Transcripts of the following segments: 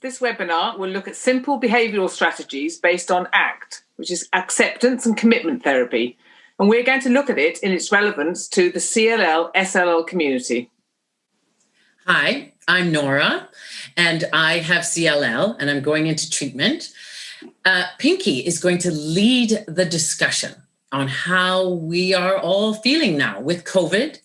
This webinar will look at simple behavioural strategies based on ACT, which is acceptance and commitment therapy. And we're going to look at it in its relevance to the CLL/SLL community. Hi, I'm Nora, and I have CLL, and I'm going into treatment. Pinky is going to lead the discussion on how we are all feeling now with COVID,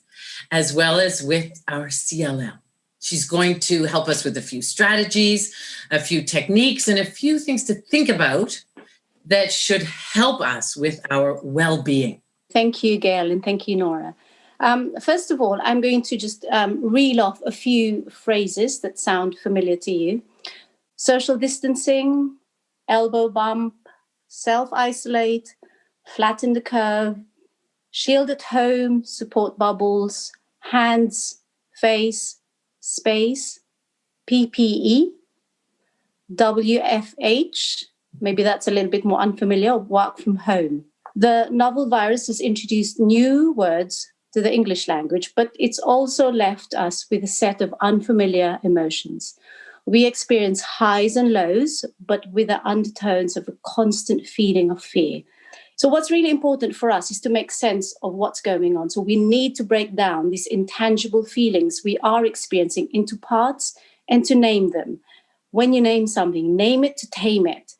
as well as with our CLL. She's going to help us with a few strategies, a few techniques, and a few things to think about that should help us with our well-being. Thank you, Gail, and thank you, Nora. First of all, I'm going to just reel off a few phrases that sound familiar to you. Social distancing, elbow bump, self-isolate, flatten the curve, shield at home, support bubbles, hands, face, space, PPE, WFH, maybe that's a little bit more unfamiliar, work from home. The novel virus has introduced new words to the English language, but it's also left us with a set of unfamiliar emotions. We experience highs and lows, but with the undertones of a constant feeling of fear. So what's really important for us is to make sense of what's going on. So we need to break down these intangible feelings we are experiencing into parts and to name them. When you name something, name it to tame it.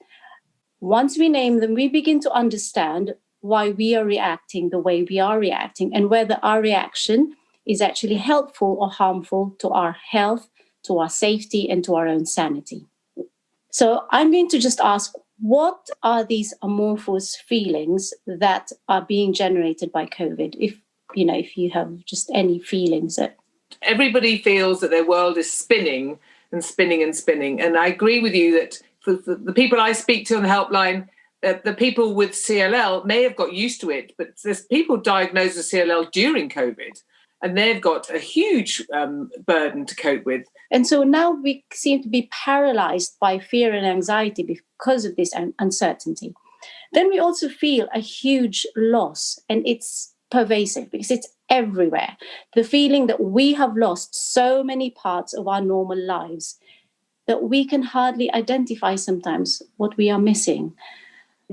Once we name them, we begin to understand why we are reacting the way we are reacting and whether our reaction is actually helpful or harmful to our health, to our safety, and to our own sanity. So I'm going to just ask, what are these amorphous feelings that are being generated by COVID? If you have just any feelings that... Everybody feels that their world is spinning and spinning and spinning. And I agree with you that for the people I speak to on the helpline, the people with CLL may have got used to it, but there's people diagnosed with CLL during COVID, and they've got a huge burden to cope with. And so now we seem to be paralyzed by fear and anxiety because of this uncertainty. Then we also feel a huge loss, and it's pervasive because it's everywhere. The feeling that we have lost so many parts of our normal lives that we can hardly identify sometimes what we are missing.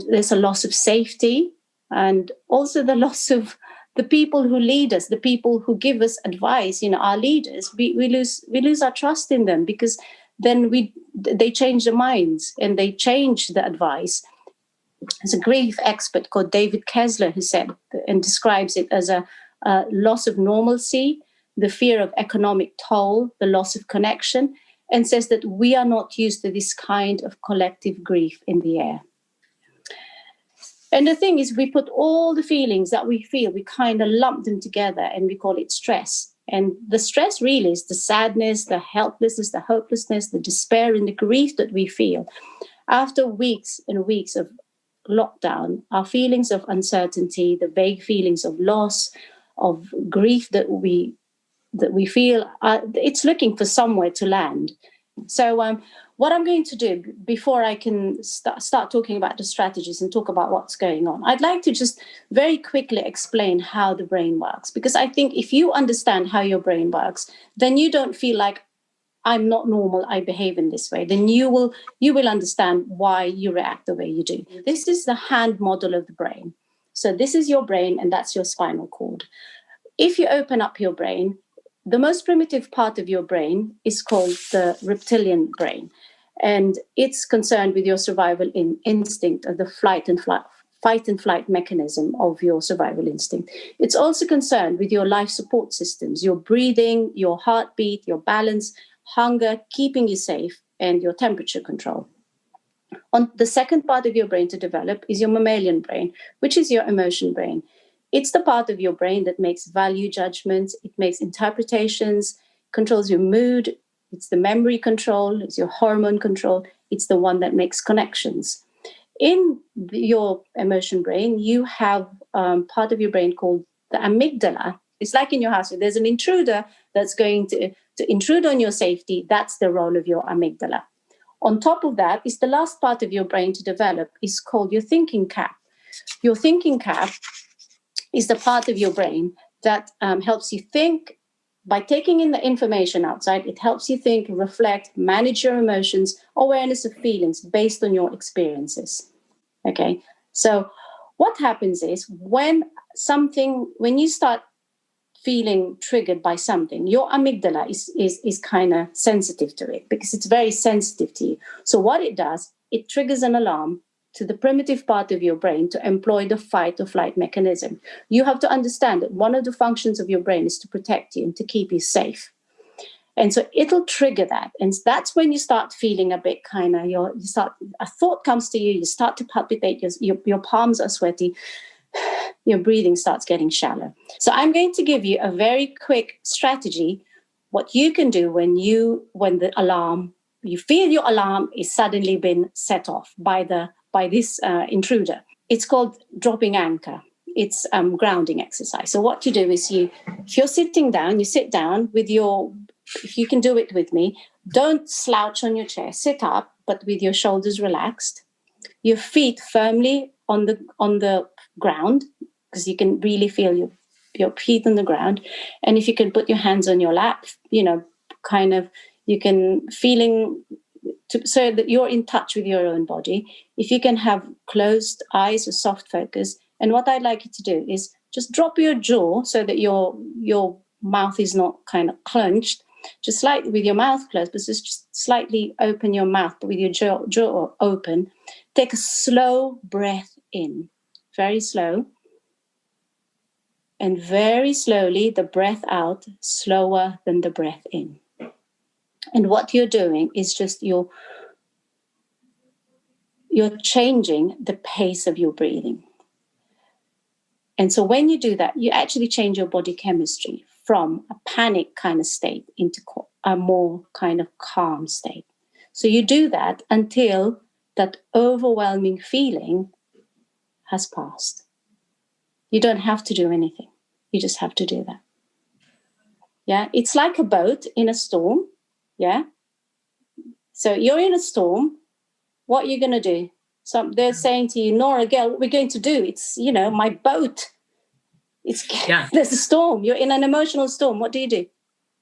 There's a loss of safety and also the loss of the people who lead us, the people who give us advice, our leaders. We lose our trust in them because then they change their minds and they change the advice. There's a grief expert called David Kessler who said and describes it as a loss of normalcy, the fear of economic toll, the loss of connection, and says that we are not used to this kind of collective grief in the air. And the thing is, we put all the feelings that we feel, we kind of lump them together and we call it stress. And the stress really is the sadness, the helplessness, the hopelessness, the despair and the grief that we feel. After weeks and weeks of lockdown, our feelings of uncertainty, the vague feelings of loss, of grief that we feel, it's looking for somewhere to land. So what I'm going to do before I can start talking about the strategies and talk about what's going on, I'd like to just very quickly explain how the brain works. Because I think if you understand how your brain works, then you don't feel like I'm not normal, I behave in this way. Then you will understand why you react the way you do. This is the hand model of the brain. So this is your brain and that's your spinal cord. If you open up your brain, the most primitive part of your brain is called the reptilian brain. And it's concerned with your survival instinct, of the fight and flight mechanism of your survival instinct. It's also concerned with your life support systems, your breathing, your heartbeat, your balance, hunger, keeping you safe, and your temperature control. On the second part of your brain to develop is your mammalian brain, which is your emotion brain. It's the part of your brain that makes value judgments, it makes interpretations, controls your mood, it's the memory control, it's your hormone control, it's the one that makes connections. In your emotion brain, you have part of your brain called the amygdala. It's like in your house, there's an intruder that's going to intrude on your safety. That's the role of your amygdala. On top of that is the last part of your brain to develop is called your thinking cap. Your thinking cap is the part of your brain that helps you think by taking in the information outside, it helps you think, reflect, manage your emotions, awareness of feelings based on your experiences. Okay, so what happens is when you start feeling triggered by something, your amygdala is kind of sensitive to it because it's very sensitive to you. So what it does, it triggers an alarm to the primitive part of your brain to employ the fight or flight mechanism. You have to understand that one of the functions of your brain is to protect you and to keep you safe. And so it'll trigger that. And that's when you start feeling a bit kind of, a thought comes to you, you start to palpitate, your palms are sweaty, your breathing starts getting shallow. So I'm going to give you a very quick strategy, what you can do when you feel your alarm is suddenly been set off by this intruder. It's called dropping anchor. It's grounding exercise. So what you do is if you're sitting down, you sit down if you can do it with me, don't slouch on your chair, sit up, but with your shoulders relaxed, your feet firmly on the ground, because you can really feel your feet on the ground. And if you can put your hands on your lap, you can so that you're in touch with your own body. If you can have closed eyes or soft focus. And what I'd like you to do is just drop your jaw so that your mouth is not kind of clenched, just slightly with your mouth closed, but just slightly open your mouth, but with your jaw open. Take a slow breath in, very slow. And very slowly, the breath out, slower than the breath in. And what you're doing is just you're changing the pace of your breathing. And so when you do that, you actually change your body chemistry from a panic kind of state into a more kind of calm state. So you do that until that overwhelming feeling has passed. You don't have to do anything. You just have to do that. Yeah, it's like a boat in a storm. Yeah. So you're in a storm. What are you going to do? So they're saying to you, Nora, girl, what we're going to do? It's, my boat. There's a storm. You're in an emotional storm. What do?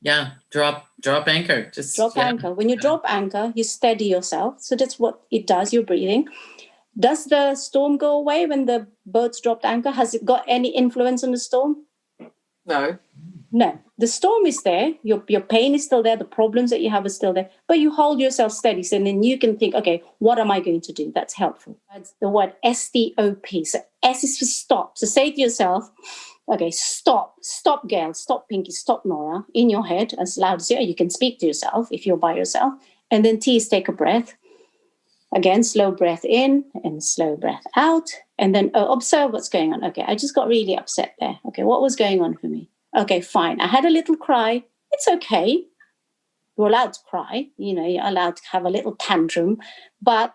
Yeah, drop anchor. Just drop anchor. When you drop anchor, you steady yourself. So that's what it does. You're breathing. Does the storm go away when the boat's dropped anchor? Has it got any influence on the storm? No. The storm is there. Your pain is still there. The problems that you have are still there. But you hold yourself steady. So then you can think, okay, what am I going to do? That's helpful. That's the word STOP. So S is for stop. So say to yourself, okay, stop, girl, stop, Pinky, stop, Nora, in your head as loud as you can speak to yourself if you're by yourself. And then T is take a breath. Again, slow breath in and slow breath out. And then observe what's going on. Okay, I just got really upset there. Okay, what was going on for me? Okay, fine. I had a little cry. It's okay. You're allowed to cry. You're allowed to have a little tantrum. But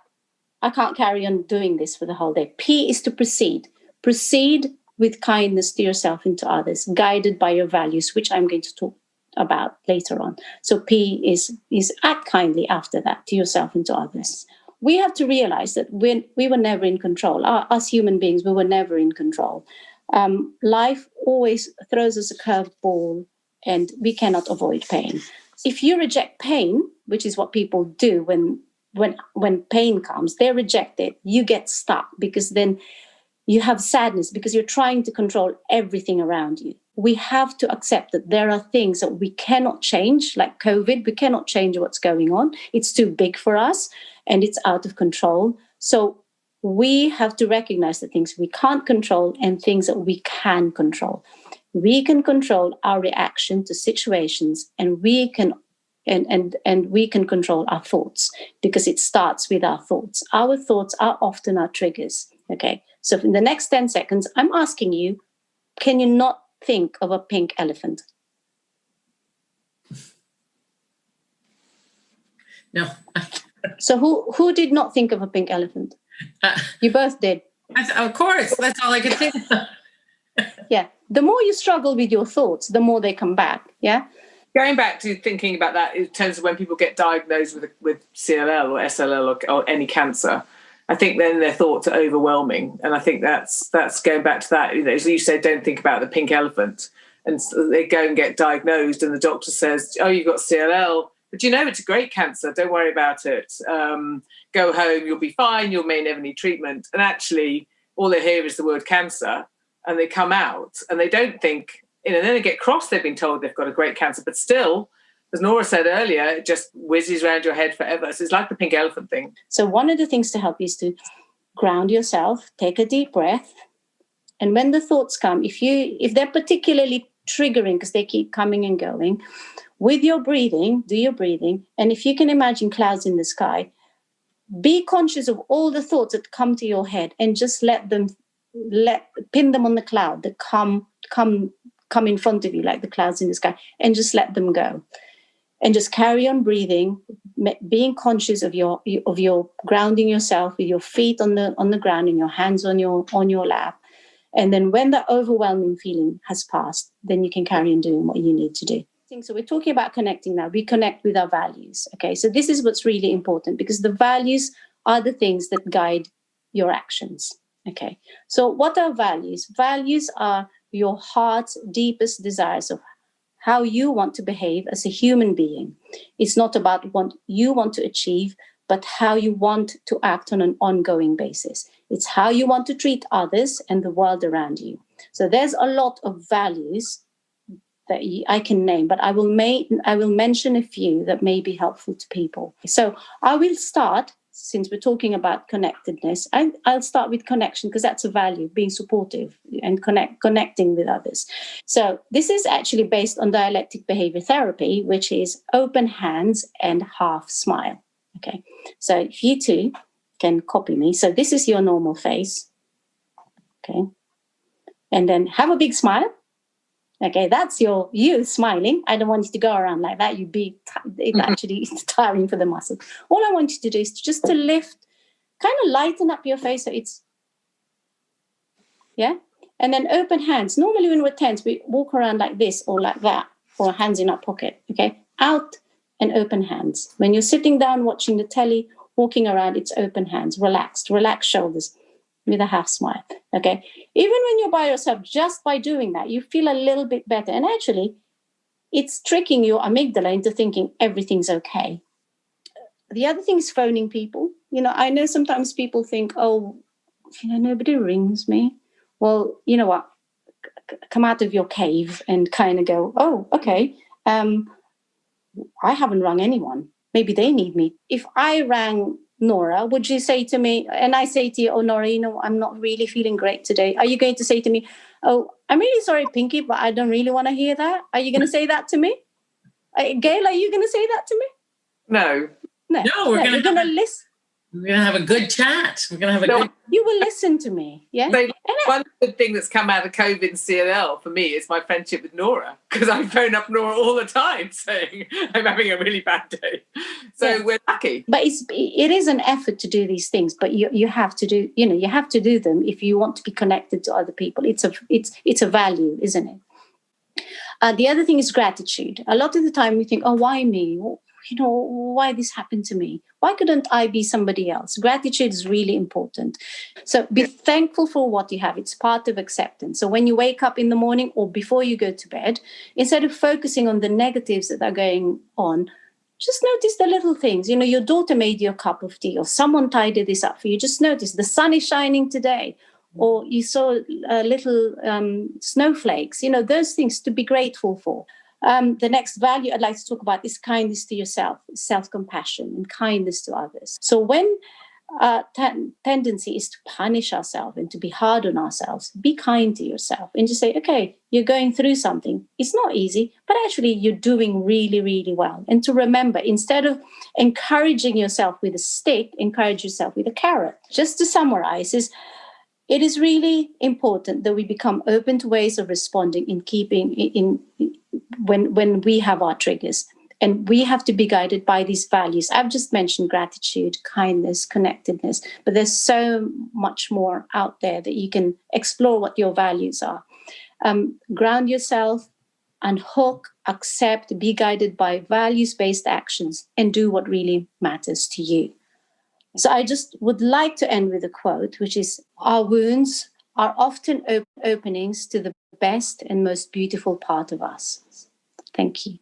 I can't carry on doing this for the whole day. P is to proceed. Proceed with kindness to yourself and to others, guided by your values, which I'm going to talk about later on. So P is act kindly after that to yourself and to others. We have to realize that we were never in control. Us human beings, we were never in control. Life always throws us a curved ball and we cannot avoid pain. If you reject pain, which is what people do when pain comes, they reject it. You get stuck because then you have sadness because you're trying to control everything around you. We have to accept that there are things that we cannot change, like COVID. We cannot change what's going on. It's too big for us and it's out of control. So we have to recognize the things we can't control and things that we can control. We can control our reaction to situations, and we can we can control our thoughts, because it starts with our thoughts. Our thoughts are often our triggers. Okay, so in the next 10 seconds, I'm asking you, can you not think of a pink elephant? No. So who did not think of a pink elephant? You both did. Of course, that's all I could think of. Yeah, the more you struggle with your thoughts, the more they come back. Yeah. Going back to thinking about that in terms of when people get diagnosed with CLL or SLL or any cancer, I think then their thoughts are overwhelming. And I think that's going back to that. As you said, don't think about the pink elephant. and so they go and get diagnosed, and the doctor says, "Oh, you've got CLL, but it's a great cancer. Don't worry about it. Go home, you'll be fine. You may never need treatment." And actually, all they hear is the word cancer, and they come out, and they don't think. Then they get cross. They've been told they've got a great cancer, but still, as Nora said earlier, it just whizzes around your head forever. So it's like the pink elephant thing. So one of the things to help you is to ground yourself, take a deep breath. And when the thoughts come, if they're particularly triggering because they keep coming and going, with your breathing, do your breathing. And if you can imagine clouds in the sky, be conscious of all the thoughts that come to your head and just pin them on the cloud that come in front of you, like the clouds in the sky, and just let them go. And just carry on breathing, being conscious of your grounding yourself with your feet on the ground and your hands on your lap. And then when the overwhelming feeling has passed, then you can carry on doing what you need to do. So we're talking about connecting now. We connect with our values. Okay, so this is what's really important, because the values are the things that guide your actions. Okay, so what are values? Values are your heart's deepest desires of how you want to behave as a human being. It's not about what you want to achieve, but how you want to act on an ongoing basis. It's how you want to treat others and the world around you. So there's a lot of values that I can name, but I will mention a few that may be helpful to people. So I will start, since we're talking about connectedness, I'll start with connection, because that's a value, being supportive and connecting with others. So this is actually based on dialectic behavior therapy, which is open hands and half smile. Okay, so if you two can copy me. So this is your normal face. Okay, and then have a big smile. Okay, that's you smiling. I don't want you to go around like that. You'd be actually tiring for the muscle. All I want you to do is just to lift, kind of lighten up your face. So it's, yeah. And then open hands. Normally when we're tense, we walk around like this or like that, or hands in our pocket. Okay, out and open hands. When you're sitting down watching the telly, walking around, it's open hands, relaxed shoulders, with a half smile. Okay, even when you're by yourself, just by doing that, you feel a little bit better. And actually, it's tricking your amygdala into thinking everything's okay. The other thing is phoning people. I know sometimes people think, oh, nobody rings me. Well, you know what? Come out of your cave and kind of go, oh, okay. I haven't rung anyone. Maybe they need me. If I rang Nora, would you say to me, and I say to you, oh, Nora, I'm not really feeling great today. Are you going to say to me, oh, I'm really sorry, Pinky, but I don't really want to hear that? Are you going to say that to me? Gail, are you going to say that to me? No. We're going to listen. We're going to have a good chat. You will listen to me, yeah? One good thing that's come out of COVID and CLL for me is my friendship with Nora, because I phone up Nora all the time saying I'm having a really bad day. So we're lucky. But it is an effort to do these things, but you have to do, you have to do them if you want to be connected to other people. It's a value, isn't it? The other thing is gratitude. A lot of the time we think, oh, why me? Why this happened to me? Why couldn't I be somebody else? Gratitude is really important. So be thankful for what you have. It's part of acceptance. So when you wake up in the morning or before you go to bed, instead of focusing on the negatives that are going on, just notice the little things. Your daughter made you a cup of tea, or someone tidied this up for you. Just notice the sun is shining today, or you saw little snowflakes. Those things to be grateful for. The next value I'd like to talk about is kindness to yourself, self-compassion and kindness to others. So when tendency is to punish ourselves and to be hard on ourselves, be kind to yourself and just say, okay, you're going through something. It's not easy, but actually you're doing really, really well. And to remember, instead of encouraging yourself with a stick, encourage yourself with a carrot. Just to summarize, it is really important that we become open to ways of responding when we have our triggers. And we have to be guided by these values. I've just mentioned gratitude, kindness, connectedness, but there's so much more out there that you can explore what your values are. Ground yourself, unhook, accept, be guided by values-based actions, and do what really matters to you. So I just would like to end with a quote, which is, our wounds are often openings to the best and most beautiful part of us. Thank you.